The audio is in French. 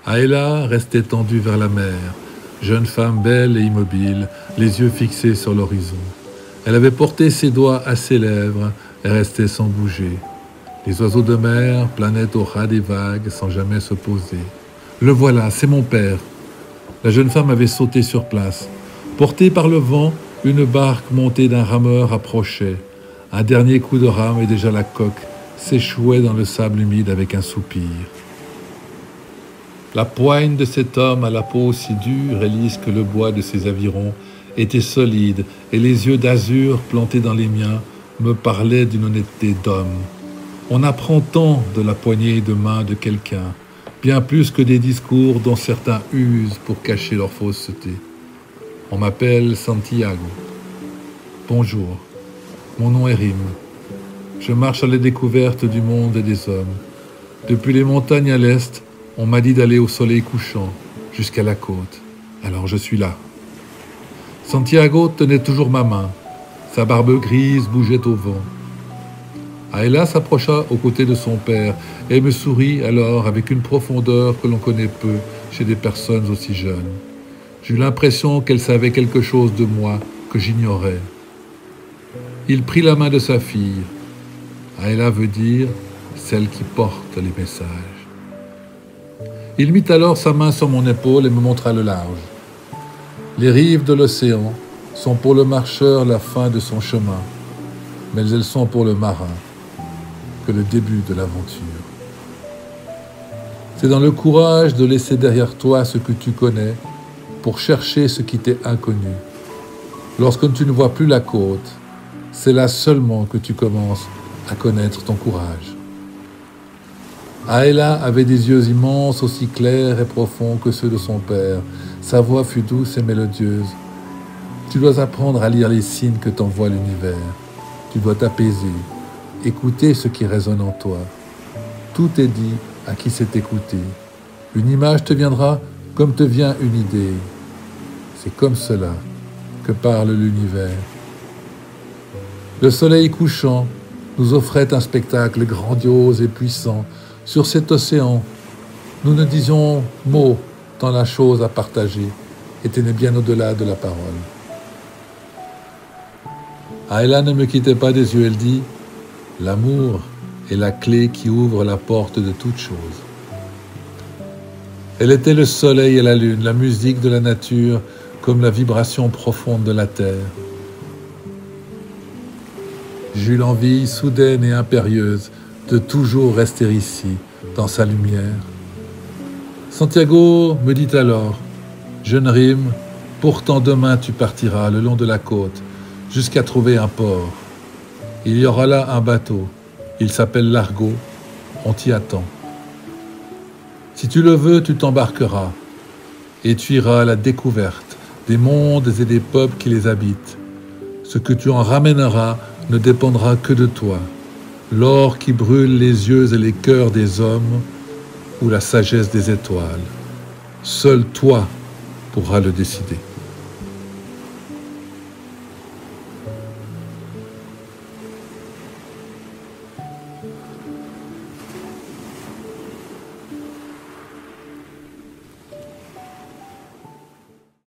Aéla restait tendue vers la mer, jeune femme belle et immobile, les yeux fixés sur l'horizon. Elle avait porté ses doigts à ses lèvres et restait sans bouger. Les oiseaux de mer planaient au ras des vagues sans jamais se poser. « Le voilà, c'est mon père !» La jeune femme avait sauté sur place. Portée par le vent, une barque montée d'un rameur approchait. Un dernier coup de rame et déjà la coque s'échouait dans le sable humide avec un soupir. La poigne de cet homme à la peau aussi dure et lisse que le bois de ses avirons était solide et les yeux d'azur plantés dans les miens me parlaient d'une honnêteté d'homme. On apprend tant de la poignée de main de quelqu'un, bien plus que des discours dont certains usent pour cacher leur fausseté. On m'appelle Santiago. Bonjour, mon nom est Rim. Je marche à la découverte du monde et des hommes. Depuis les montagnes à l'est, on m'a dit d'aller au soleil couchant, jusqu'à la côte. Alors je suis là. Santiago tenait toujours ma main. Sa barbe grise bougeait au vent. Aéla s'approcha aux côtés de son père et me sourit alors avec une profondeur que l'on connaît peu chez des personnes aussi jeunes. J'eus l'impression qu'elle savait quelque chose de moi que j'ignorais. Il prit la main de sa fille. Aéla veut dire celle qui porte les messages. Il mit alors sa main sur mon épaule et me montra le large. Les rives de l'océan sont pour le marcheur la fin de son chemin, mais elles sont pour le marin que le début de l'aventure. C'est dans le courage de laisser derrière toi ce que tu connais pour chercher ce qui t'est inconnu. Lorsque tu ne vois plus la côte, c'est là seulement que tu commences à connaître ton courage. Aéla avait des yeux immenses, aussi clairs et profonds que ceux de son père. Sa voix fut douce et mélodieuse. Tu dois apprendre à lire les signes que t'envoie l'univers. Tu dois t'apaiser, écouter ce qui résonne en toi. Tout est dit à qui sait écouter. Une image te viendra comme te vient une idée. C'est comme cela que parle l'univers. Le soleil couchant nous offrait un spectacle grandiose et puissant. Sur cet océan, nous ne disions mot tant la chose à partager était bien au-delà de la parole. Aéla ne me quittait pas des yeux, elle dit « L'amour est la clé qui ouvre la porte de toute chose. » Elle était le soleil et la lune, la musique de la nature comme la vibration profonde de la terre. J'eus l'envie soudaine et impérieuse de toujours rester ici, dans sa lumière. Santiago me dit alors, « Jeune Rim, pourtant demain tu partiras le long de la côte, jusqu'à trouver un port. Il y aura là un bateau, il s'appelle l'Argo, on t'y attend. Si tu le veux, tu t'embarqueras, et tu iras à la découverte des mondes et des peuples qui les habitent. Ce que tu en ramèneras ne dépendra que de toi. L'or qui brûle les yeux et les cœurs des hommes ou la sagesse des étoiles. Seul toi pourras le décider.